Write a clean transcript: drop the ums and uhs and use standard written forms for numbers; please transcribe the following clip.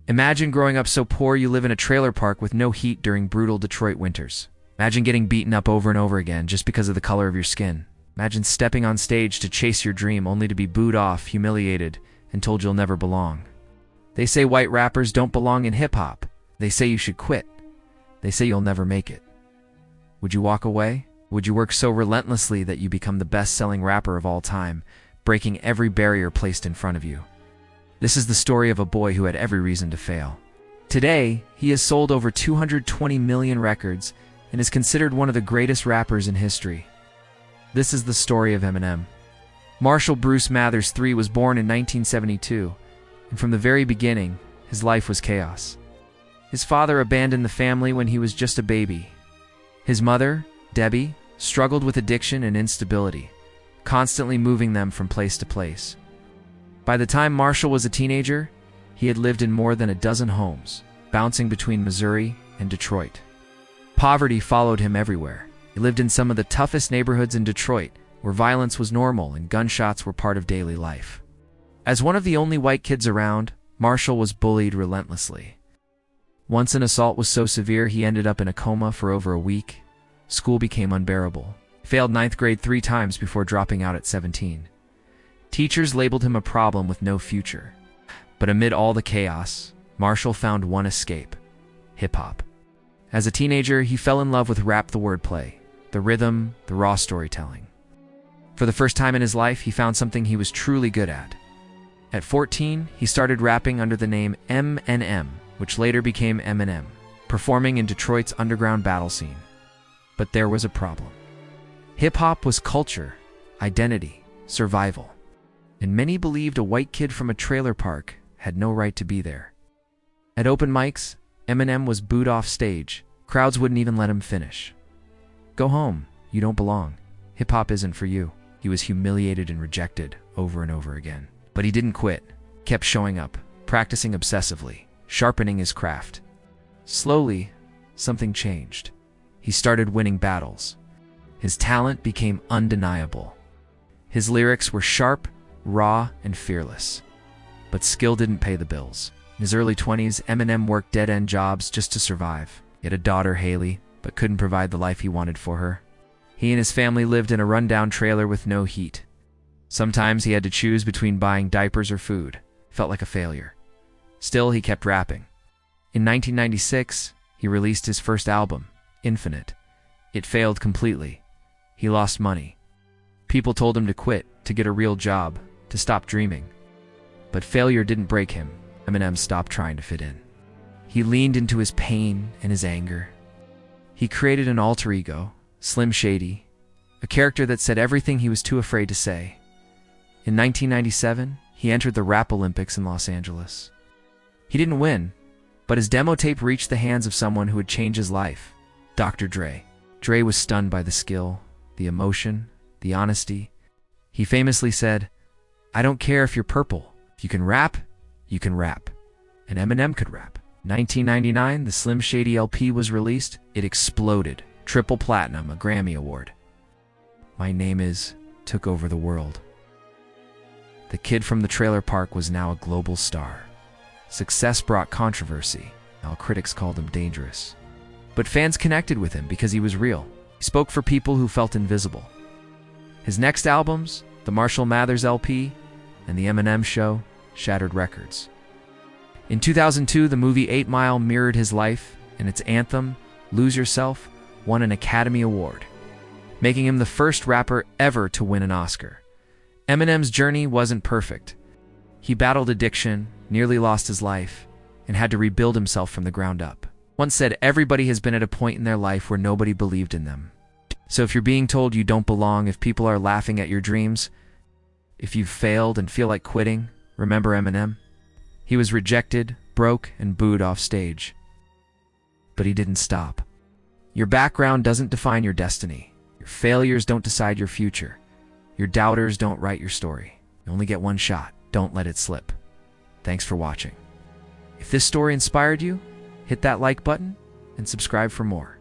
Imagine growing up so poor you live in a trailer park with no heat during brutal Detroit winters. Imagine getting beaten up over and over again just because of the color of your skin. Imagine stepping on stage to chase your dream only to be booed off, humiliated, and told you'll never belong. They say white rappers don't belong in hip-hop. They say you should quit. They say you'll never make it. Would you walk away? Would you work so relentlessly that you become the best-selling rapper of all time, breaking every barrier placed in front of you? This is the story of a boy who had every reason to fail. Today, he has sold over 220 million records and is considered one of the greatest rappers in history. This is the story of Eminem. Marshall Bruce Mathers III was born in 1972, and from the very beginning, his life was chaos. His father abandoned the family when he was just a baby. His mother, Debbie, struggled with addiction and instability, constantly moving them from place to place. By the time Marshall was a teenager, he had lived in more than a dozen homes, bouncing between Missouri and Detroit. Poverty followed him everywhere. He lived in some of the toughest neighborhoods in Detroit, where violence was normal and gunshots were part of daily life. As one of the only white kids around, Marshall was bullied relentlessly. Once an assault was so severe he ended up in a coma for over a week. School became unbearable. He failed ninth grade 3 times before dropping out at 17. Teachers labeled him a problem with no future. But amid all the chaos, Marshall found one escape: hip-hop. As a teenager, he fell in love with rap, the wordplay, the rhythm, the raw storytelling. For the first time in his life, he found something he was truly good at. At 14, he started rapping under the name Eminem, which later became Eminem, performing in Detroit's underground battle scene. But there was a problem. Hip-hop was culture, identity, survival. And many believed a white kid from a trailer park had no right to be there. At open mics, Eminem was booed off stage. Crowds wouldn't even let him finish. "Go home, you don't belong. Hip-hop isn't for you." He was humiliated and rejected over and over again. But he didn't quit, kept showing up, practicing obsessively, sharpening his craft. Slowly, something changed. He started winning battles. His talent became undeniable. His lyrics were sharp, raw, and fearless. But skill didn't pay the bills. In his early 20s, Eminem worked dead-end jobs just to survive. He had a daughter, Haley, but couldn't provide the life he wanted for her. He and his family lived in a rundown trailer with no heat. Sometimes he had to choose between buying diapers or food. Felt like a failure. Still, he kept rapping. In 1996, he released his first album, Infinite. It failed completely. He lost money. People told him to quit, to get a real job, to stop dreaming. But failure didn't break him. Eminem stopped trying to fit in. He leaned into his pain and his anger. He created an alter ego, Slim Shady, a character that said everything he was too afraid to say. In 1997, he entered the Rap Olympics in Los Angeles. He didn't win, but his demo tape reached the hands of someone who would change his life: Dr. Dre. Dre was stunned by the skill, the emotion, the honesty. He famously said, "I don't care if you're purple. If you can rap, you can rap." And Eminem could rap. 1999, the Slim Shady LP was released. It exploded. Triple platinum, a Grammy Award. My Name Is took over the world. The kid from the trailer park was now a global star. Success brought controversy. Now critics called him dangerous. But fans connected with him because he was real. He spoke for people who felt invisible. His next albums, the Marshall Mathers LP and The Eminem Show, shattered records. In 2002, the movie 8 Mile mirrored his life, and its anthem, Lose Yourself, won an Academy Award, making him the first rapper ever to win an Oscar. Eminem's journey wasn't perfect. He battled addiction, nearly lost his life, and had to rebuild himself from the ground up. Once said, everybody has been at a point in their life where nobody believed in them. So if you're being told you don't belong, if people are laughing at your dreams, if you've failed and feel like quitting, remember Eminem. He was rejected, broke, and booed off stage. But he didn't stop. Your background doesn't define your destiny. Your failures don't decide your future. Your doubters don't write your story. You only get one shot. Don't let it slip. Thanks for watching. If this story inspired you, hit that like button and subscribe for more.